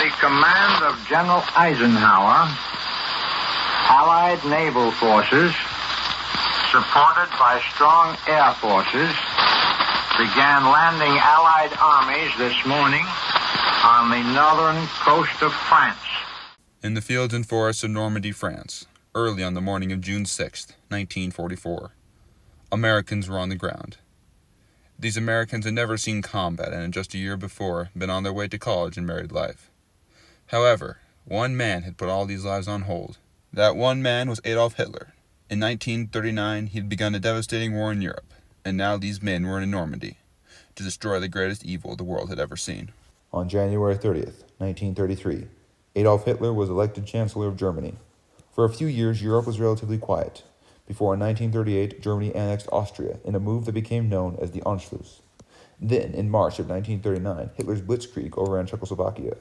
the command of General Eisenhower, Allied naval forces, supported by strong air forces, began landing Allied armies this morning on the northern coast of France. In the fields and forests of Normandy, France, early on the morning of June 6, 1944, Americans were on the ground. These Americans had never seen combat and had just a year before been on their way to college and married life. However, one man had put all these lives on hold. That one man was Adolf Hitler. In 1939, he had begun a devastating war in Europe, and now these men were in Normandy to destroy the greatest evil the world had ever seen. On January 30th, 1933, Adolf Hitler was elected Chancellor of Germany. For a few years, Europe was relatively quiet, before in 1938, Germany annexed Austria in a move that became known as the Anschluss. Then, in March of 1939, Hitler's blitzkrieg overran Czechoslovakia.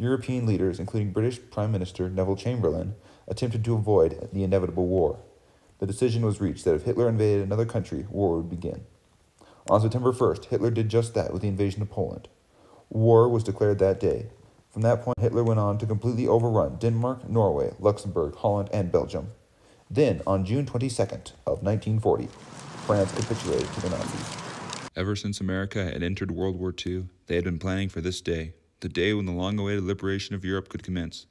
European leaders, including British Prime Minister Neville Chamberlain, attempted to avoid the inevitable war. The decision was reached that if Hitler invaded another country, war would begin. On September 1st, Hitler did just that with the invasion of Poland. War was declared that day. From that point, Hitler went on to completely overrun Denmark, Norway, Luxembourg, Holland, and Belgium. Then, on June 22nd of 1940, France capitulated to the Nazis. Ever since America had entered World War II, they had been planning for this day, the day when the long-awaited liberation of Europe could commence.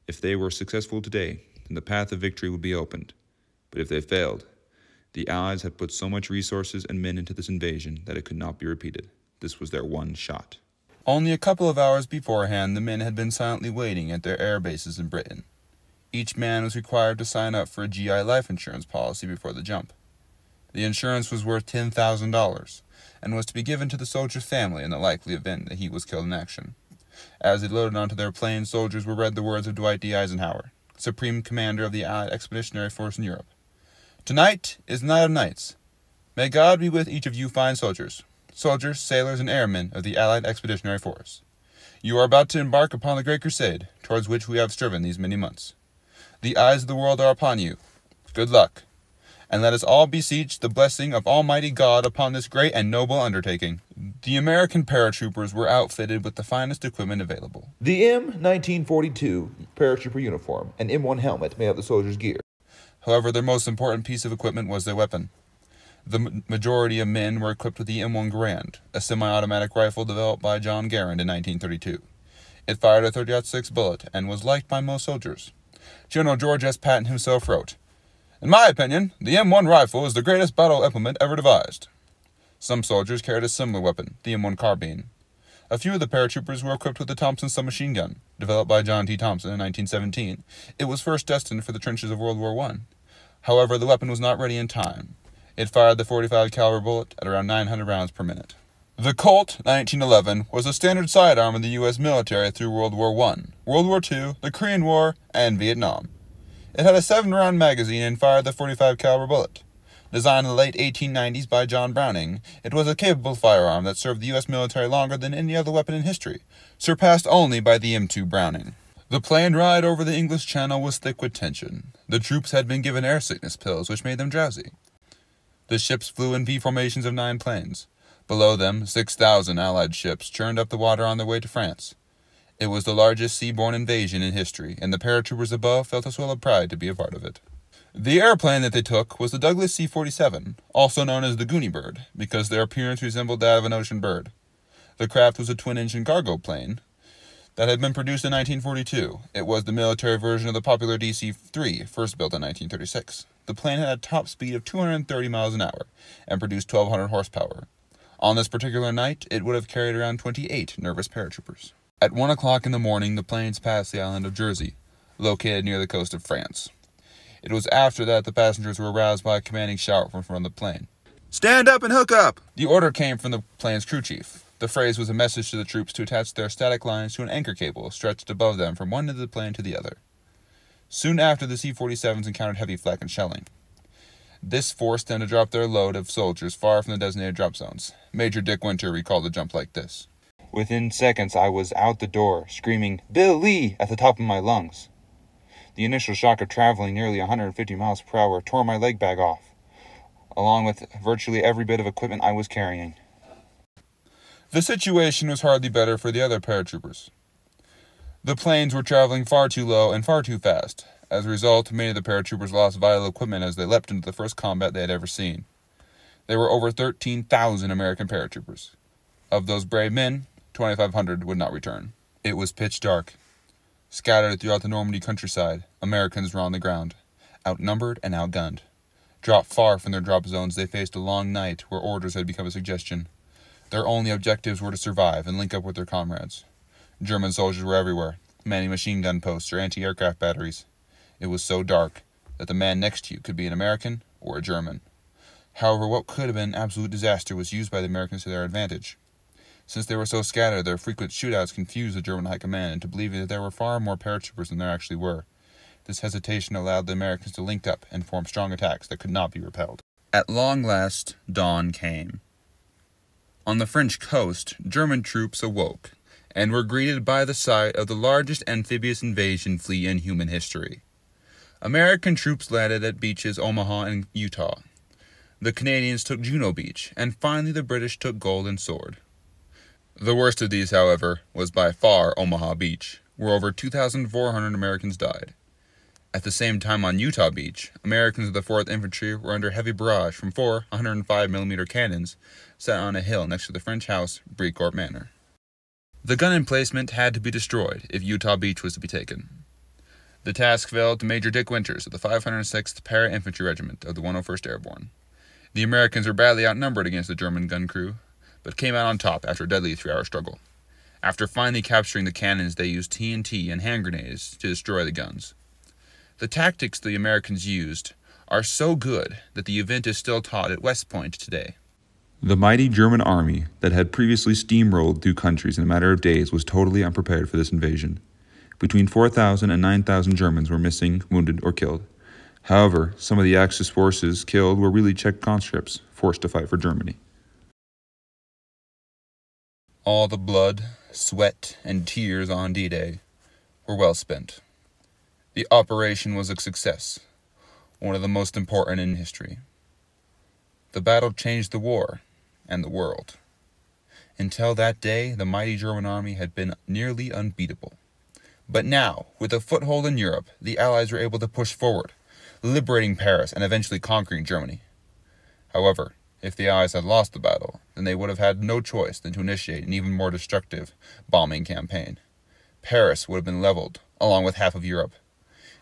If they were successful today, then the path of victory would be opened. But if they failed, the Allies had put so much resources and men into this invasion that it could not be repeated. This was their one shot. Only a couple of hours beforehand, the men had been silently waiting at their air bases in Britain. Each man was required to sign up for a GI life insurance policy before the jump. The insurance was worth $10,000 and was to be given to the soldier's family in the likely event that he was killed in action. As they loaded onto their planes, soldiers were read the words of Dwight D. Eisenhower, Supreme Commander of the Allied Expeditionary Force in Europe. "Tonight is the night of nights. May God be with each of you fine soldiers, sailors, and airmen of the Allied Expeditionary Force. You are about to embark upon the great crusade, towards which we have striven these many months. The eyes of the world are upon you. Good luck. And let us all beseech the blessing of Almighty God upon this great and noble undertaking." The American paratroopers were outfitted with the finest equipment available. The M1942 paratrooper uniform and M1 helmet made up the soldiers' gear. However, their most important piece of equipment was their weapon. The majority of men were equipped with the M1 Garand, a semi-automatic rifle developed by John Garand in 1932. It fired a .30-06 bullet and was liked by most soldiers. General George S. Patton himself wrote, "In my opinion, the M1 rifle is the greatest battle implement ever devised." Some soldiers carried a similar weapon, the M1 carbine. A few of the paratroopers were equipped with the Thompson submachine gun, developed by John T. Thompson in 1917. It was first destined for the trenches of World War I. However, the weapon was not ready in time. It fired the .45 caliber bullet at around 900 rounds per minute. The Colt 1911 was a standard sidearm of the U.S. military through World War I, World War II, the Korean War, and Vietnam. It had a 7-round magazine and fired the .45 caliber bullet. Designed in the late 1890s by John Browning, it was a capable firearm that served the U.S. military longer than any other weapon in history, surpassed only by the M2 Browning. The plane ride over the English Channel was thick with tension. The troops had been given air sickness pills, which made them drowsy. The ships flew in V formations of 9 planes. Below them, 6,000 Allied ships churned up the water on their way to France. It was the largest seaborne invasion in history, and the paratroopers above felt a swell of pride to be a part of it. The airplane that they took was the Douglas C-47, also known as the Goonie Bird, because their appearance resembled that of an ocean bird. The craft was a twin-engine cargo plane that had been produced in 1942. It was the military version of the popular DC-3, first built in 1936. The plane had a top speed of 230 miles an hour and produced 1,200 horsepower. On this particular night, it would have carried around 28 nervous paratroopers. At 1 o'clock in the morning, the planes passed the island of Jersey, located near the coast of France. It was after that the passengers were aroused by a commanding shout from front of the plane. "Stand up and hook up!" The order came from the plane's crew chief. The phrase was a message to the troops to attach their static lines to an anchor cable stretched above them from one end of the plane to the other. Soon after, the C-47s encountered heavy flak and shelling. This forced them to drop their load of soldiers far from the designated drop zones. Major Dick Winter recalled the jump like this. "Within seconds, I was out the door, screaming, 'Bill Lee!' at the top of my lungs. The initial shock of traveling nearly 150 miles per hour tore my leg bag off, along with virtually every bit of equipment I was carrying." The situation was hardly better for the other paratroopers. The planes were traveling far too low and far too fast. As a result, many of the paratroopers lost vital equipment as they leapt into the first combat they had ever seen. There were over 13,000 American paratroopers. Of those brave men, 2,500 would not return. It was pitch dark. Scattered throughout the Normandy countryside, Americans were on the ground, outnumbered and outgunned. Dropped far from their drop zones, they faced a long night where orders had become a suggestion. Their only objectives were to survive and link up with their comrades. German soldiers were everywhere, manning machine gun posts or anti-aircraft batteries. It was so dark that the man next to you could be an American or a German. However, what could have been an absolute disaster was used by the Americans to their advantage. Since they were so scattered, their frequent shootouts confused the German high command into believing that there were far more paratroopers than there actually were. This hesitation allowed the Americans to link up and form strong attacks that could not be repelled. At long last, dawn came. On the French coast, German troops awoke and were greeted by the sight of the largest amphibious invasion fleet in human history. American troops landed at beaches Omaha and Utah. The Canadians took Juno Beach, and finally the British took Golden Sword. The worst of these, however, was by far Omaha Beach, where over 2,400 Americans died. At the same time on Utah Beach, Americans of the 4th Infantry were under heavy barrage from 4 105mm cannons set on a hill next to the French house, Bricourt Manor. The gun emplacement had to be destroyed if Utah Beach was to be taken. The task fell to Major Dick Winters of the 506th Para-Infantry Regiment of the 101st Airborne. The Americans were badly outnumbered against the German gun crew, but came out on top after a deadly 3-hour struggle. After finally capturing the cannons, they used TNT and hand grenades to destroy the guns. The tactics the Americans used are so good that the event is still taught at West Point today. The mighty German army that had previously steamrolled through countries in a matter of days was totally unprepared for this invasion. Between 4,000 and 9,000 Germans were missing, wounded, or killed. However, some of the Axis forces killed were really Czech conscripts, forced to fight for Germany. All the blood, sweat, and tears on D-Day were well spent. The operation was a success, one of the most important in history. The battle changed the war and the world. Until that day, the mighty German army had been nearly unbeatable. But now, with a foothold in Europe, the Allies were able to push forward, liberating Paris and eventually conquering Germany. However, if the Allies had lost the battle, then they would have had no choice than to initiate an even more destructive bombing campaign. Paris would have been leveled, along with half of Europe.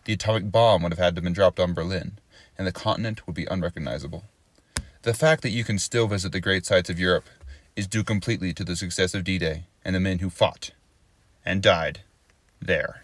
The atomic bomb would have had to have been dropped on Berlin, and the continent would be unrecognizable. The fact that you can still visit the great sites of Europe is due completely to the success of D-Day and the men who fought and died there.